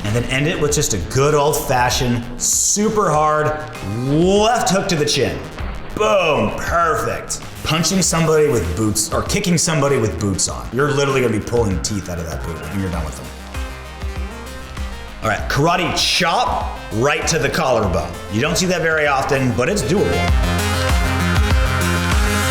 and then end it with just a good old-fashioned, super hard left hook to the chin. Boom, perfect. Punching somebody with boots, or kicking somebody with boots on. You're literally gonna be pulling teeth out of that boot when you're done with them. All right, karate chop right to the collarbone. You don't see that very often, but it's doable.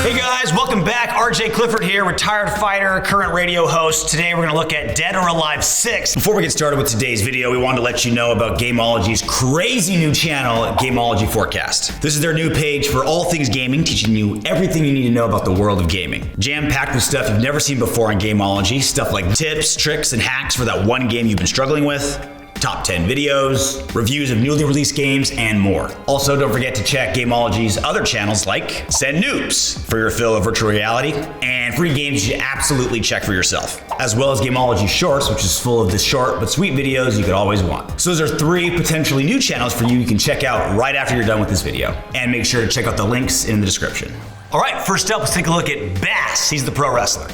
Hey guys, welcome back. RJ Clifford here, retired fighter, current radio host. Today we're gonna look at Dead or Alive 6. Before we get started with today's video, we wanted to let you know about Gamology's crazy new channel, Gamology Forecast. This is their new page for all things gaming, teaching you everything you need to know about the world of gaming. Jam-packed with stuff you've never seen before on Gamology, stuff like tips, tricks, and hacks for that one game you've been struggling with, top 10 videos, reviews of newly released games, and more. Also, don't forget to check Gamology's other channels like Send Noobs for your fill of virtual reality, and free games you should absolutely check for yourself. As well as Gamology Shorts, which is full of the short but sweet videos you could always want. So those are 3 potentially new channels for you can check out right after you're done with this video. And make sure to check out the links in the description. All right, first up, let's take a look at Bass. He's the pro wrestler.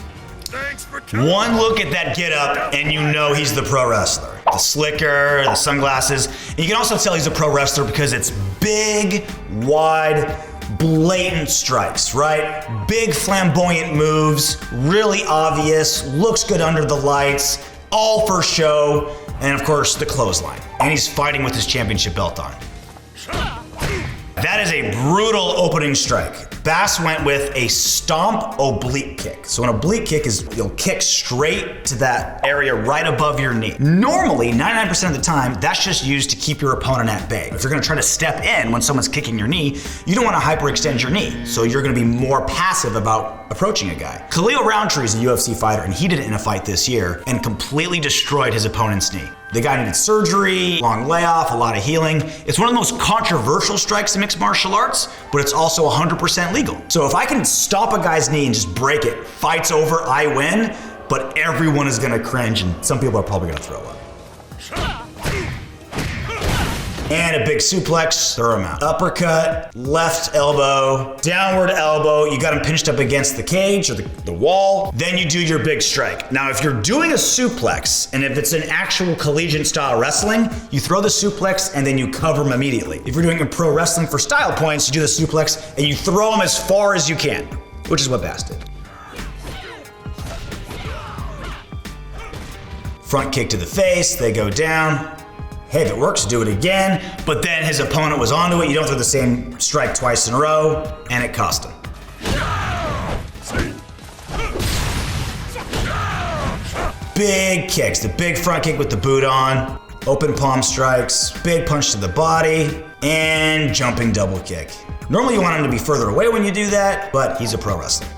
One look at that get up and you know he's the pro wrestler. The slicker, the sunglasses. And you can also tell he's a pro wrestler because it's big, wide, blatant strikes, right? Big flamboyant moves, really obvious, looks good under the lights, all for show, and of course the clothesline. And he's fighting with his championship belt on. That is a brutal opening strike. Bass went with a stomp oblique kick. So an oblique kick is you'll kick straight to that area right above your knee. Normally, 99% of the time, that's just used to keep your opponent at bay. If you're gonna try to step in when someone's kicking your knee, you don't wanna hyperextend your knee. So you're gonna be more passive about approaching a guy. Khalil Roundtree is a UFC fighter, and he did it in a fight this year and completely destroyed his opponent's knee. The guy needed surgery, long layoff, a lot of healing. It's one of the most controversial strikes in mixed martial arts, but it's also 100% legal. So if I can stop a guy's knee and just break it, fight's over, I win, but everyone is gonna cringe and some people are probably gonna throw up. And a big suplex, throw him out. Uppercut, left elbow, downward elbow. You got him pinched up against the cage or the wall. Then you do your big strike. Now, if you're doing a suplex, and if it's an actual collegiate style wrestling, you throw the suplex and then you cover him immediately. If you're doing a pro wrestling for style points, you do the suplex and you throw him as far as you can, which is what Bass did. Front kick to the face, they go down. Hey, if it works, do it again. But then his opponent was onto it. You don't throw the same strike twice in a row, and it cost him. Big kicks, the big front kick with the boot on, open palm strikes, big punch to the body, and jumping double kick. Normally you want him to be further away when you do that, but he's a pro wrestler.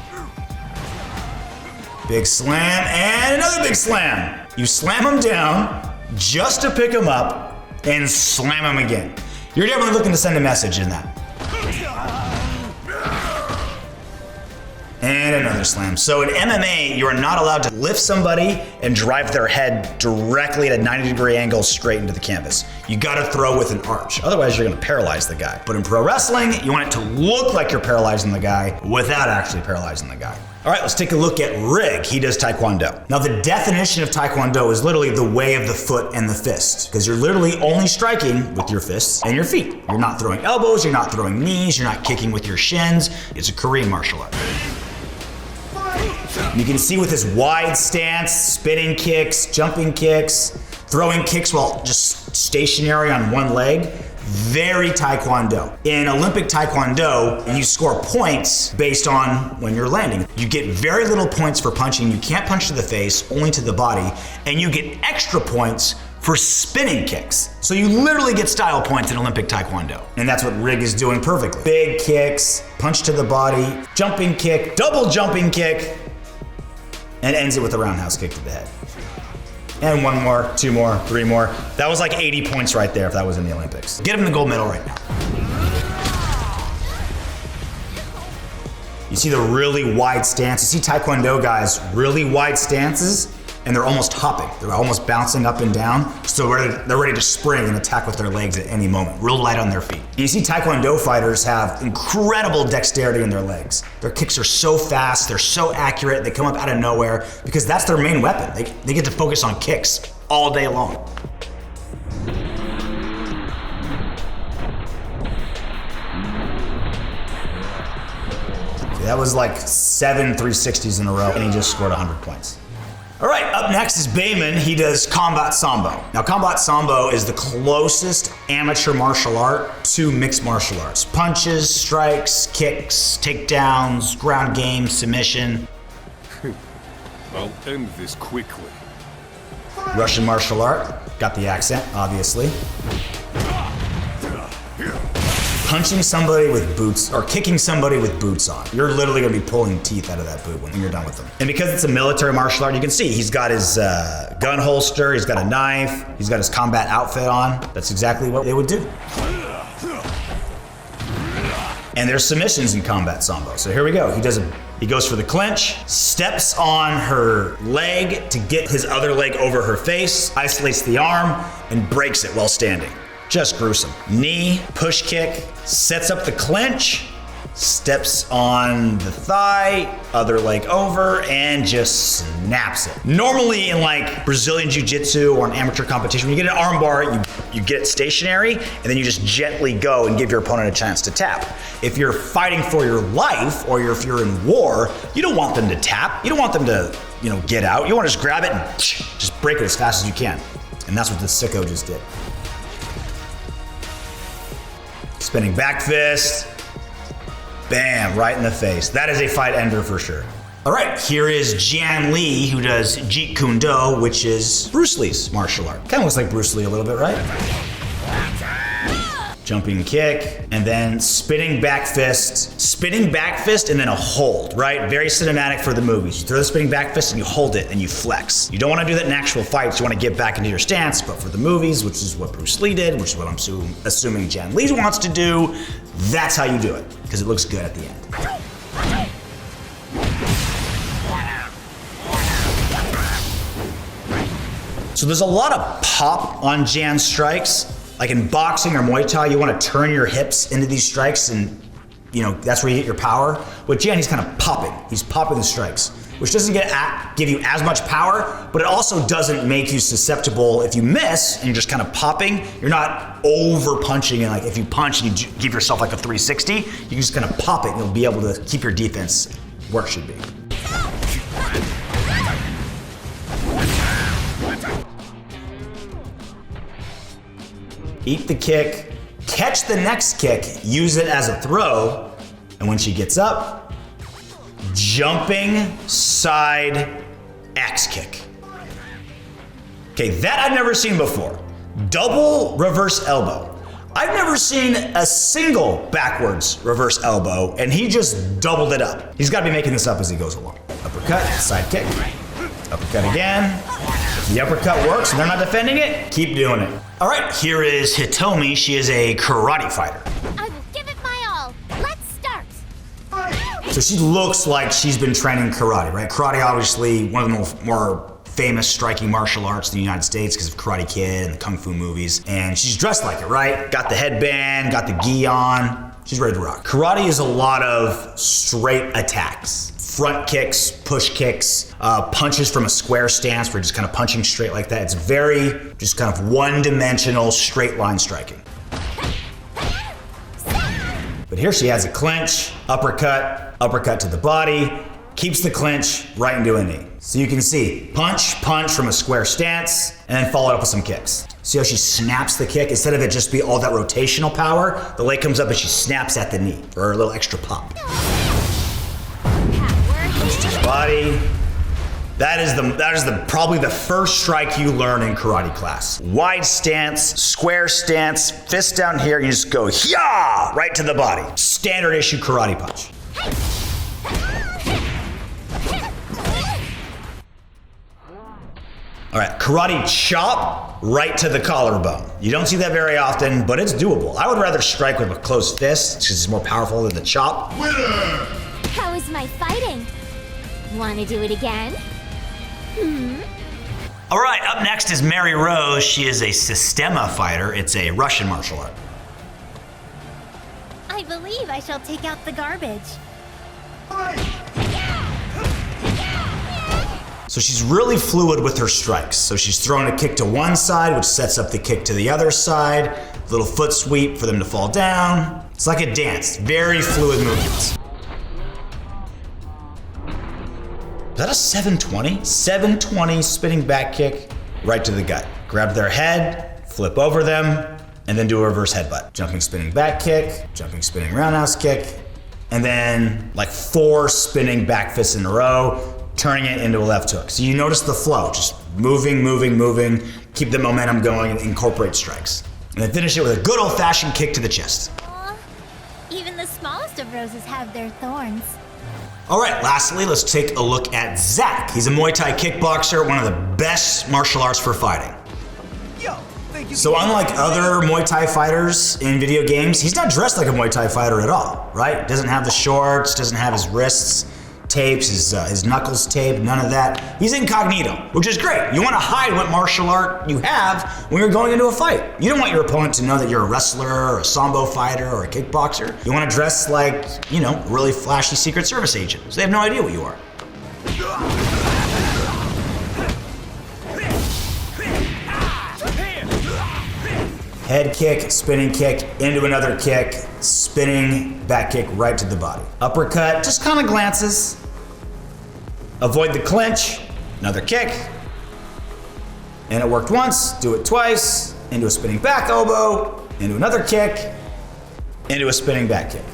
Big slam, and another big slam. You slam him down, just to pick him up and slam him again. You're definitely looking to send a message in that. And another slam. So in MMA, you are not allowed to lift somebody and drive their head directly at a 90-degree angle straight into the canvas. You gotta throw with an arch. Otherwise, you're gonna paralyze the guy. But in pro wrestling, you want it to look like you're paralyzing the guy without actually paralyzing the guy. All right, let's take a look at Rig. He does Taekwondo. Now, the definition of Taekwondo is literally the way of the foot and the fist, because you're literally only striking with your fists and your feet. You're not throwing elbows, you're not throwing knees, you're not kicking with your shins. It's a Korean martial art. You can see with his wide stance, spinning kicks, jumping kicks, throwing kicks while just stationary on one leg. Very Taekwondo. In Olympic Taekwondo, you score points based on when you're landing. You get very little points for punching. You can't punch to the face, only to the body. And you get extra points for spinning kicks. So you literally get style points in Olympic Taekwondo. And that's what Rig is doing perfectly. Big kicks, punch to the body, jumping kick, double jumping kick, and ends it with a roundhouse kick to the head. And 1 more, 2 more, 3 more. That was like 80 points right there if that was in the Olympics. Get him the gold medal right now. You see the really wide stance. You see Taekwondo guys, really wide stances, and they're almost hopping. They're almost bouncing up and down. So they're ready to spring and attack with their legs at any moment. Real light on their feet. And you see Taekwondo fighters have incredible dexterity in their legs. Their kicks are so fast, they're so accurate, they come up out of nowhere because that's their main weapon. They get to focus on kicks all day long. That was like 7 360s in a row, and he just scored 100 points. All right, up next is Bayman. He does combat Sambo. Now, combat Sambo is the closest amateur martial art to mixed martial arts. Punches, strikes, kicks, takedowns, ground game, submission. I'll end this quickly. Russian martial art. Got the accent, obviously. Punching somebody with boots, or kicking somebody with boots on. You're literally gonna be pulling teeth out of that boot when you're done with them. And because it's a military martial art, you can see he's got his gun holster, he's got a knife, he's got his combat outfit on. That's exactly what they would do. And there's submissions in combat Sambo. So here we go. He goes for the clinch, steps on her leg to get his other leg over her face, isolates the arm, and breaks it while standing. Just gruesome. Knee, push kick, sets up the clinch, steps on the thigh, other leg over, and just snaps it. Normally in like Brazilian Jiu-Jitsu or an amateur competition, when you get an arm bar, you get it stationary, and then you just gently go and give your opponent a chance to tap. If you're fighting for your life, or if you're in war, you don't want them to tap. You don't want them to, get out. You want to just grab it and just break it as fast as you can. And that's what the sicko just did. Spinning back fist. Bam, right in the face. That is a fight ender for sure. All right, here is Jan Lee, who does Jeet Kune Do, which is Bruce Lee's martial art. Kind of looks like Bruce Lee a little bit, right? Jumping kick, and then spinning back fist, and then a hold, right? Very cinematic for the movies. You throw the spinning back fist and you hold it and you flex. You don't want to do that in actual fights. You want to get back into your stance, but for the movies, which is what Bruce Lee did, which is what I'm assuming Jan Lee wants to do, that's how you do it, because it looks good at the end. So there's a lot of pop on Jan's strikes. Like in boxing or Muay Thai, you want to turn your hips into these strikes and, that's where you get your power. With Jan, he's kind of popping. He's popping the strikes, which doesn't give you as much power, but it also doesn't make you susceptible. If you miss and you're just kind of popping, you're not over punching. And like if you punch and you give yourself like a 360, you can just kind of pop it and you'll be able to keep your defense where it should be. Eat the kick, catch the next kick, use it as a throw, and when she gets up, jumping side X kick. Okay, that I've never seen before. Double reverse elbow. I've never seen a single backwards reverse elbow, and he just doubled it up. He's got to be making this up as he goes along. Uppercut, side kick, uppercut again. If the uppercut works and they're not defending it, keep doing it. All right, here is Hitomi. She is a karate fighter. I will give it my all. Let's start. So she looks like she's been training karate, right? Karate, obviously, one of the more famous striking martial arts in the United States because of Karate Kid and the Kung Fu movies. And she's dressed like it, right? Got the headband, got the gi on. She's ready to rock. Karate is a lot of straight attacks. Front kicks, push kicks, punches from a square stance where you're just kind of punching straight like that. It's very just kind of one-dimensional straight line striking. But here she has a clinch, uppercut to the body, keeps the clinch right into a knee. So you can see punch from a square stance, and then follow it up with some kicks. See how she snaps the kick? Instead of it just be all that rotational power, the leg comes up and she snaps at the knee for a little extra pop. To the body. That is probably the first strike you learn in karate class. Wide stance, square stance, fist down here, and you just go yeah right to the body. Standard issue karate punch. All right, karate chop right to the collarbone. You don't see that very often, but it's doable. I would rather strike with a closed fist because it's more powerful than the chop. Winner! How is my fighting? Want to do it again? All right, up next is Mary Rose. She is a Systema fighter. It's a Russian martial art. I believe I shall take out the garbage. So she's really fluid with her strikes. So she's throwing a kick to one side, which sets up the kick to the other side. Little foot sweep for them to fall down. It's like a dance, very fluid movements. is that a 720? 720 spinning back kick right to the gut. Grab their head, flip over them, and then do a reverse headbutt. Jumping spinning back kick, jumping spinning roundhouse kick, and then like 4 spinning back fists in a row, turning it into a left hook. So you notice the flow, just moving, keep the momentum going and incorporate strikes. And then finish it with a good old-fashioned kick to the chest. Aw, even the smallest of roses have their thorns. All right, lastly, let's take a look at Zach. He's a Muay Thai kickboxer, one of the best martial arts for fighting. So unlike other Muay Thai fighters in video games, he's not dressed like a Muay Thai fighter at all, right? Doesn't have the shorts, doesn't have his wrists taped, his knuckles taped, none of that. He's incognito, which is great. You want to hide what martial art you have when you're going into a fight. You don't want your opponent to know that you're a wrestler or a Sambo fighter or a kickboxer. You want to dress like, you know, a really flashy Secret Service agent, so they have no idea what you are. Head kick, spinning kick, into another kick, spinning back kick right to the body. Uppercut, just kind of glances. Avoid the clinch, another kick. And it worked once, do it twice, into a spinning back elbow, into another kick, into a spinning back kick.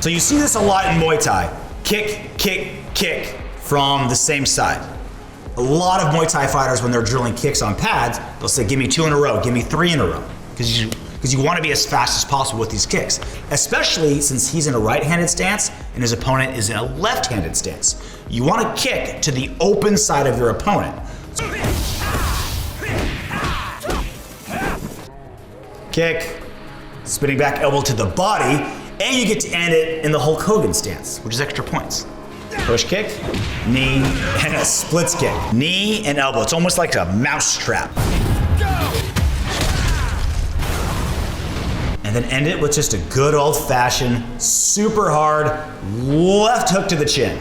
So you see this a lot in Muay Thai. Kick, kick, kick from the same side. A lot of Muay Thai fighters, when they're drilling kicks on pads, they'll say, give me 2 in a row, give me 3 in a row. Because you want to be as fast as possible with these kicks. Especially since he's in a right-handed stance and his opponent is in a left-handed stance. You want to kick to the open side of your opponent. Kick, spinning back elbow to the body, and you get to end it in the Hulk Hogan stance, which is extra points. Push kick, knee, and a splits kick. Knee and elbow. It's almost like a mouse trap. And then end it with just a good old-fashioned, super hard left hook to the chin.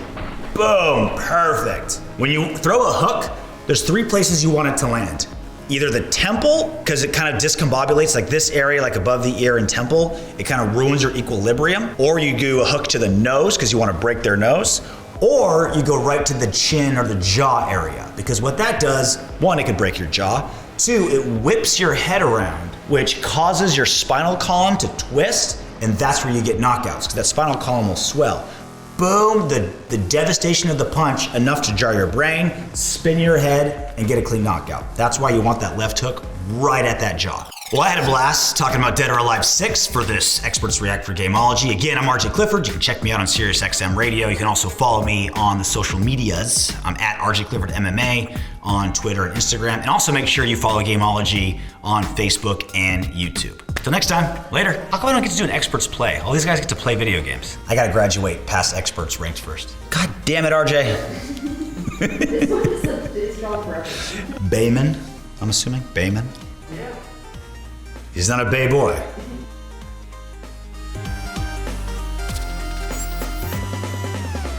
Boom, perfect. When you throw a hook, there's 3 places you want it to land. Either the temple, because it kind of discombobulates, like this area, like above the ear and temple, it kind of ruins your equilibrium. Or you do a hook to the nose, because you want to break their nose. Or you go right to the chin or the jaw area, because what that does, 1, it could break your jaw. 2, it whips your head around, which causes your spinal column to twist, and that's where you get knockouts, because that spinal column will swell. Boom, the devastation of the punch, enough to jar your brain, spin your head, and get a clean knockout. That's why you want that left hook right at that jaw. Well, I had a blast talking about Dead or Alive 6 for this Experts React for Gamology. Again, I'm RJ Clifford. You can check me out on SiriusXM Radio. You can also follow me on the social medias. I'm at RJ Clifford MMA on Twitter and Instagram. And also make sure you follow Gamology on Facebook and YouTube. Till next time, later. How come I don't get to do an experts play? All these guys get to play video games. I gotta graduate past experts ranked first. God damn it, RJ. This one is a strong preference. Bayman, I'm assuming? Bayman? Yeah. He's not a bay boy.